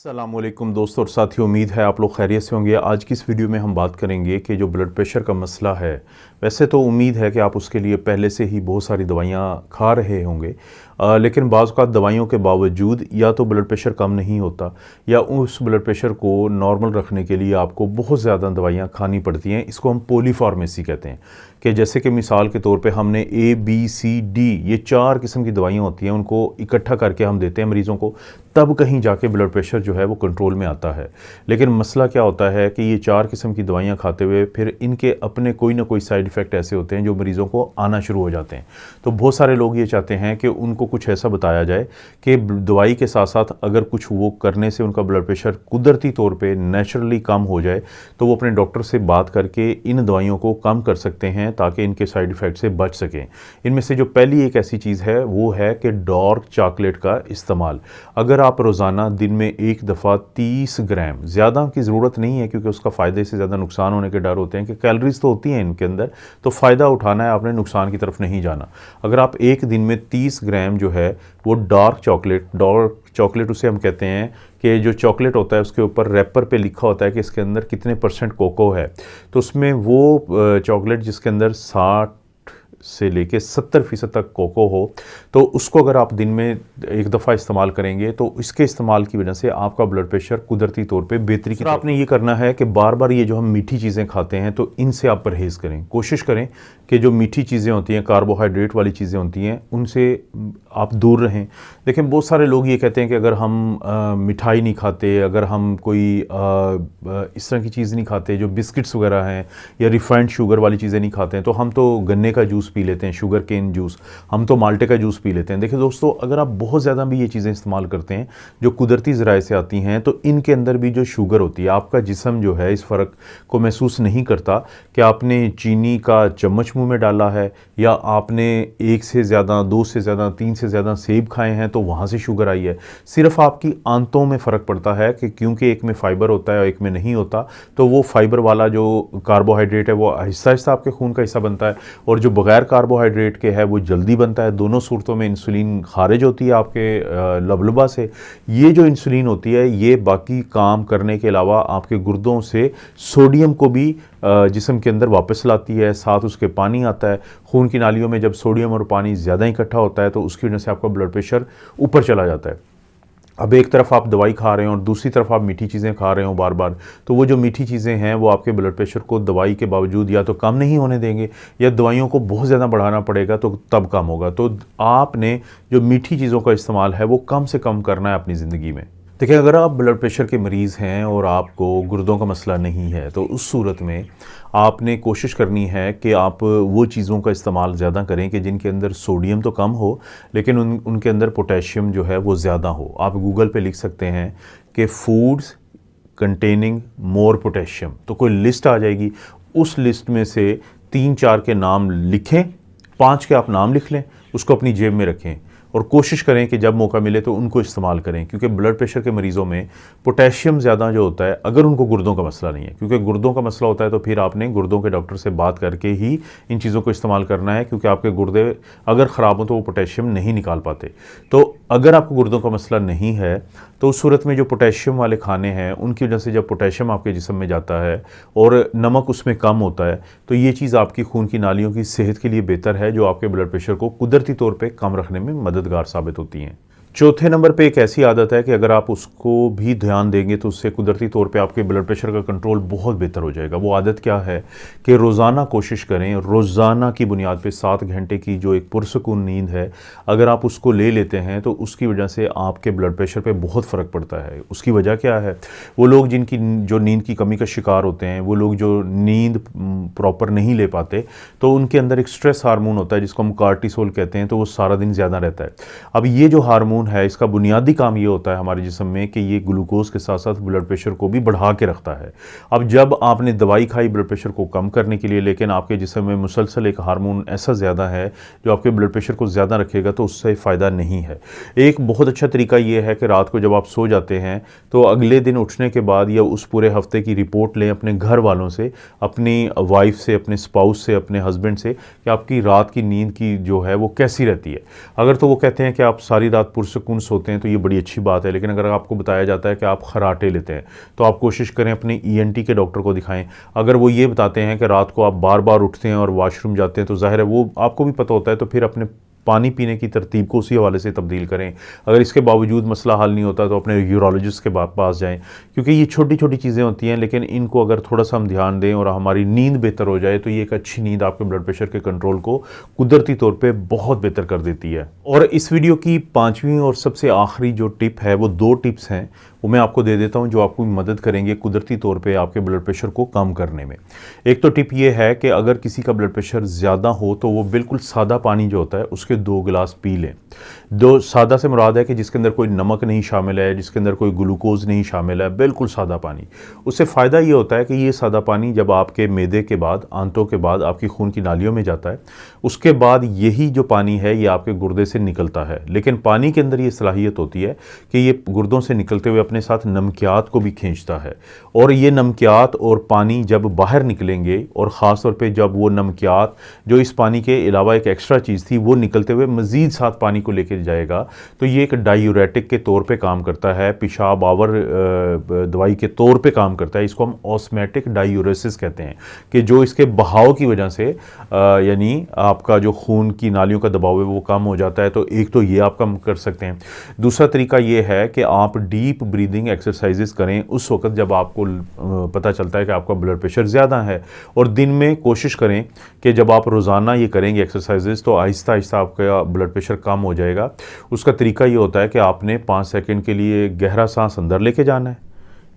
अस्सलामुअलैकुम दोस्तों और साथियों, उम्मीद है आप लोग खैरियत से होंगे। आज की इस वीडियो में हम बात करेंगे कि जो ब्लड प्रेशर का मसला है, वैसे तो उम्मीद है कि आप उसके लिए पहले से ही बहुत सारी दवाइयाँ खा रहे होंगे, लेकिन बाज़ औक़ात दवाइयों के बावजूद या तो ब्लड प्रेशर कम नहीं होता या उस ब्लड प्रेशर को नॉर्मल रखने के लिए आपको बहुत ज़्यादा दवाइयाँ खानी पड़ती हैं। इसको हम पॉलीफार्मेसी कहते हैं कि जैसे कि मिसाल के तौर पे हमने ABCD ये 4 किस्म की दवाइयाँ होती हैं, उनको इकट्ठा करके हम देते हैं मरीज़ों को, तब कहीं जाके ब्लड प्रेशर जो है वो कंट्रोल में आता है। लेकिन मसला क्या होता है कि ये 4 किस्म की दवाइयाँ खाते हुए फिर इनके अपने कोई ना कोई साइड इफ़ेक्ट ऐसे होते हैं जो मरीज़ों को आना शुरू हो जाते हैं। तो बहुत सारे लोग ये चाहते हैं कि उनको कुछ ऐसा बताया जाए कि दवाई के साथ साथ अगर कुछ वो करने से उनका ब्लड प्रेशर कुदरती तौर पे नेचुरली कम हो जाए तो वो अपने डॉक्टर से बात करके इन दवाइयों को कम कर सकते हैं ताकि इनके साइड इफ़ेक्ट से बच सकें। इनमें से जो पहली एक ऐसी चीज़ है वो है कि डार्क चॉकलेट का इस्तेमाल। अगर आप रोज़ाना दिन में एक दफ़ा 30 ग्राम, ज़्यादा की ज़रूरत नहीं है क्योंकि उसका फ़ायदे से ज़्यादा नुकसान होने के डर होते हैं कि कैलोरीज़ तो होती हैं इनके अंदर, तो फ़ायदा उठाना है, आपने नुकसान की तरफ नहीं जाना। अगर आप एक दिन में 30 ग्राम जो है वो डार्क चॉकलेट उसे हम कहते हैं कि जो चॉकलेट होता है उसके ऊपर रैपर पे लिखा होता है कि इसके अंदर कितने % कोको है, तो उसमें वो चॉकलेट जिसके अंदर 60 से लेके 70% तक कोको हो, तो उसको अगर आप दिन में एक दफ़ा इस्तेमाल करेंगे तो इसके इस्तेमाल की वजह से आपका ब्लड प्रेशर कुदरती तौर पे बेहतरी की तरफ। आपने ये करना है कि बार बार ये जो हम मीठी चीज़ें खाते हैं तो इनसे आप परहेज़ करें। कोशिश करें कि जो मीठी चीज़ें होती हैं, कार्बोहाइड्रेट वाली चीज़ें होती हैं, उनसे आप दूर रहें। लेकिन बहुत सारे लोग ये कहते हैं कि अगर हम मिठाई नहीं खाते, अगर हम कोई इस तरह की चीज़ नहीं खाते जो बिस्किट्स वगैरह हैं या रिफाइंड शुगर वाली चीज़ें नहीं खाते हैं, तो हम तो गन्ने का जूस पी लेते हैं, शुगर केन जूस, हम तो माल्टे का जूस पी लेते हैं। देखिए दोस्तों, अगर आप बहुत ज़्यादा भी ये चीज़ें इस्तेमाल करते हैं जो कुदरती ज़राए से आती हैं, तो इनके अंदर भी जो शुगर होती है, आपका जिस्म जो है इस फ़र्क को महसूस नहीं करता कि आपने चीनी का चम्मच मुँह में डाला है या आपने 1 से ज़्यादा, 2 से ज़्यादा, 3 से ज़्यादा सेब खाए हैं तो वहाँ से शुगर आई है। सिर्फ आपकी आंतों में फ़र्क पड़ता है कि क्योंकि एक में फाइबर होता है और एक में नहीं होता, तो वो फाइबर वाला जो कार्बोहाइड्रेट है वो आहिस्ता आहिस्ता आपके खून का हिस्सा बनता है और जो बगैर कार्बोहाइड्रेट के है वो जल्दी बनता है। दोनों सूरतों में इंसुलिन खारिज होती है आपके लबलबा से। ये जो इंसुलिन होती है ये बाकी काम करने के अलावा आपके गुर्दों से सोडियम को भी जिस्म के अंदर वापस लाती है, साथ उसके पानी आता है। खून की नालियों में जब सोडियम और पानी ज़्यादा इकट्ठा होता है तो उसकी वजह से आपका ब्लड प्रेशर ऊपर चला जाता है। अब एक तरफ आप दवाई खा रहे हो और दूसरी तरफ आप मीठी चीज़ें खा रहे हो बार बार, तो वो जो मीठी चीज़ें हैं वो आपके ब्लड प्रेशर को दवाई के बावजूद या तो कम नहीं होने देंगे या दवाइयों को बहुत ज़्यादा बढ़ाना पड़ेगा तो तब कम होगा। तो आपने जो मीठी चीज़ों का इस्तेमाल है वो कम से कम करना है अपनी ज़िंदगी में। देखिए, अगर आप ब्लड प्रेशर के मरीज़ हैं और आपको गुर्दों का मसला नहीं है तो उस सूरत में आपने कोशिश करनी है कि आप वो चीज़ों का इस्तेमाल ज़्यादा करें कि जिनके अंदर सोडियम तो कम हो लेकिन उनके अंदर पोटेशियम जो है वो ज़्यादा हो। आप गूगल पे लिख सकते हैं कि फूड्स कंटेनिंग मोर पोटेशियम, तो कोई लिस्ट आ जाएगी। उस लिस्ट में से 3-4 के नाम लिखें, 5 के आप नाम लिख लें, उसको अपनी जेब में रखें और कोशिश करें कि जब मौका मिले तो उनको इस्तेमाल करें, क्योंकि ब्लड प्रेशर के मरीज़ों में पोटेशियम ज़्यादा जो होता है, अगर उनको गुर्दों का मसला नहीं है, क्योंकि गुर्दों का मसला होता है तो फिर आपने गुर्दों के डॉक्टर से बात करके ही इन चीज़ों को इस्तेमाल करना है, क्योंकि आपके गुर्दे अगर ख़राब हो तो वो पोटेशियम नहीं निकाल पाते। तो अगर आपको गुर्दों का मसला नहीं है तो उस सूरत में जो पोटेशियम वाले खाने हैं उनकी वजह से जब पोटेशियम आपके जिस्म में जाता है और नमक उसमें कम होता है तो ये चीज़ आपकी खून की नालियों की सेहत के लिए बेहतर है, जो आपके ब्लड प्रेशर को कुदरती तौर पे कम रखने में मददगार साबित होती हैं। चौथे नंबर पे एक ऐसी आदत है कि अगर आप उसको भी ध्यान देंगे तो उससे कुदरती तौर पे आपके ब्लड प्रेशर का कंट्रोल बहुत बेहतर हो जाएगा। वो आदत क्या है कि रोज़ाना कोशिश करें, रोज़ाना की बुनियाद पे 7 घंटे की जो एक पुरसकून नींद है, अगर आप उसको ले लेते हैं तो उसकी वजह से आपके ब्लड प्रेशर पे बहुत फ़र्क पड़ता है। उसकी वजह क्या है? वो लोग जिनकी जो नींद की कमी का शिकार होते हैं, वो लोग जो नींद प्रॉपर नहीं ले पाते, तो उनके अंदर एक स्ट्रेस हार्मोन होता है जिसको हम कार्टिसोल कहते हैं, तो वो सारा दिन ज़्यादा रहता है। अब ये जो हार्मोन है इसका बुनियादी काम ये होता है हमारे जिस्म में कि ये ग्लूकोज के साथ साथ ब्लड प्रेशर को भी बढ़ा के रखता है। अब जब आपने दवाई खाई ब्लड प्रेशर को कम करने के लिए, लेकिन आपके जिस्म में मुसलसल एक हार्मोन ऐसा ज़्यादा है जो आपके ब्लड प्रेशर को ज़्यादा रखेगा, तो उससे फ़ायदा नहीं है। एक बहुत अच्छा तरीका ये है कि रात को जब आप सो जाते हैं तो अगले दिन उठने के बाद या उस पूरे हफ्ते की रिपोर्ट लें अपने घर वालों से, अपनी वाइफ से, अपने स्पाउस से, अपने हस्बैंड से कि आपकी रात की नींद की जो है वो कैसी रहती है। अगर तो वो कहते हैं कि आप सारी रात पुरसकून सोते हैं तो ये बड़ी अच्छी बात है। लेकिन अगर आपको बताया जाता है कि आप खराटे लेते हैं तो आप कोशिश करें अपने ENT के डॉक्टर को दिखाएं। अगर वो ये बताते हैं कि रात को आप बार बार उठते हैं और वॉशरूम जाते हैं तो जाहिर है वो आपको भी पता होता है, तो फिर अपने पानी पीने की तरतीब को उसी हवाले से तब्दील करें। अगर इसके बावजूद मसला हल नहीं होता तो अपने यूरोलॉजिस्ट के पास जाएं, क्योंकि ये छोटी छोटी चीज़ें होती हैं, लेकिन इनको अगर थोड़ा सा हम ध्यान दें और हमारी नींद बेहतर हो जाए तो ये एक अच्छी नींद आपके ब्लड प्रेशर के कंट्रोल को कुदरती तौर पे बहुत बेहतर कर देती है। और इस वीडियो की 5वीं और सबसे आखिरी जो टिप है, वो 2 टिप्स हैं, वो मैं आपको दे देता हूं जो आपको मदद करेंगे कुदरती तौर पे आपके ब्लड प्रेशर को कम करने में। एक तो टिप ये है कि अगर किसी का ब्लड प्रेशर ज़्यादा हो तो वो बिल्कुल सादा पानी जो होता है उसके 2 गिलास पी लें। दो सादा से मुराद है कि जिसके अंदर कोई नमक नहीं शामिल है, जिसके अंदर कोई ग्लूकोज नहीं शामिल है, बिल्कुल सादा पानी। उससे फ़ायदा ये होता है कि ये सादा पानी जब आपके मैदे के बाद, आंतों के बाद आपकी खून की नालियों में जाता है, उसके बाद यही जो पानी है ये आपके गुर्दे से निकलता है। लेकिन पानी के अंदर ये सलाहियत होती है कि ये गुर्दों से निकलते हुए अपने साथ नमकियात को भी खींचता है, और ये नमकियात और पानी जब बाहर निकलेंगे, और ख़ास तौर पे जब वो नमकियात जो इस पानी के अलावा एक एक्स्ट्रा चीज़ थी वो निकलते हुए मज़ीद साथ पानी को लेकर जाएगा, तो ये एक डायूरेटिक के तौर पे काम करता है, पेशाब आवर दवाई के तौर पे काम करता है। इसको हम ऑस्मेटिक डायूरेसिस कहते हैं कि जो इसके बहाव की वजह से यानी आपका जो खून की नालियों का दबाव है वो कम हो जाता है। तो एक तो ये आप कम कर सकते हैं। दूसरा तरीका ये है कि आप डीप ब्रीदिंग एक्सरसाइजेस करें उस वक्त जब आपको पता चलता है कि आपका ब्लड प्रेशर ज़्यादा है, और दिन में कोशिश करें कि जब आप रोज़ाना ये करेंगे एक्सरसाइजेस तो आहिस्ता आहिस्ता आपका ब्लड प्रेशर कम हो जाएगा। उसका तरीका ये होता है कि आपने 5 सेकंड के लिए गहरा सांस अंदर लेके जाना है,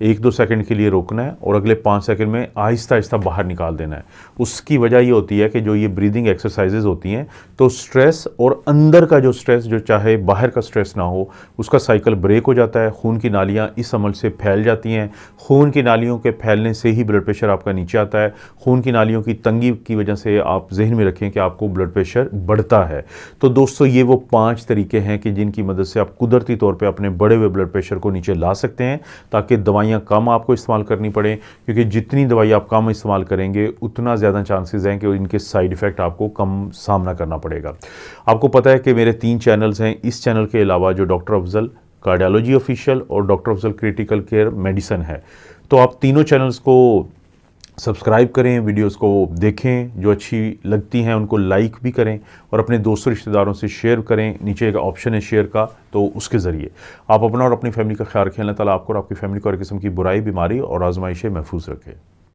1-2 सेकंड के लिए रोकना है और अगले 5 सेकंड में आहिस्ता आहिस्ता बाहर निकाल देना है। उसकी वजह ये होती है कि जो ये ब्रीदिंग एक्सरसाइजेज होती हैं तो स्ट्रेस और अंदर का जो स्ट्रेस, जो चाहे बाहर का स्ट्रेस ना हो, उसका साइकिल ब्रेक हो जाता है। खून की नालियाँ इस अमल से फैल जाती हैं। खून की नालियों के फैलने से ही ब्लड प्रेशर आपका नीचे आता है। खून की नालियों की तंगी की वजह से आप जहन में रखें कि आपको ब्लड प्रेशर बढ़ता है। तो दोस्तों ये वो 5 तरीके हैं कि जिनकी मदद से आप कुदरती तौर पर अपने बढ़े हुए ब्लड प्रेशर को नीचे ला सकते हैं, ताकि दवाइयाँ कम आपको इस्तेमाल करनी पड़े, क्योंकि जितनी दवाई आप कम इस्तेमाल करेंगे उतना ज़्यादा चांसेस हैं कि इनके साइड इफ़ेक्ट आपको कम सामना करना पड़ेगा। आपको पता है कि मेरे 3 चैनल्स हैं। इस चैनल के अलावा जो डॉक्टर अफजल कार्डियोलॉजी ऑफिशियल और doctor Afzal critical care medicine है, तो आप तीनों चैनल्स को सब्सक्राइब करें, वीडियोस को देखें, जो अच्छी लगती हैं उनको लाइक भी करें और अपने दोस्तों रिश्तेदारों से शेयर करें। नीचे एक ऑप्शन है शेयर का, तो उसके ज़रिए आप अपना और अपनी फैमिली का ख्याल रखें। अल्लाह ताला आपको और आपकी फैमिली को हर किस्म की बुराई, बीमारी और आजमाइशें महफूज रखें।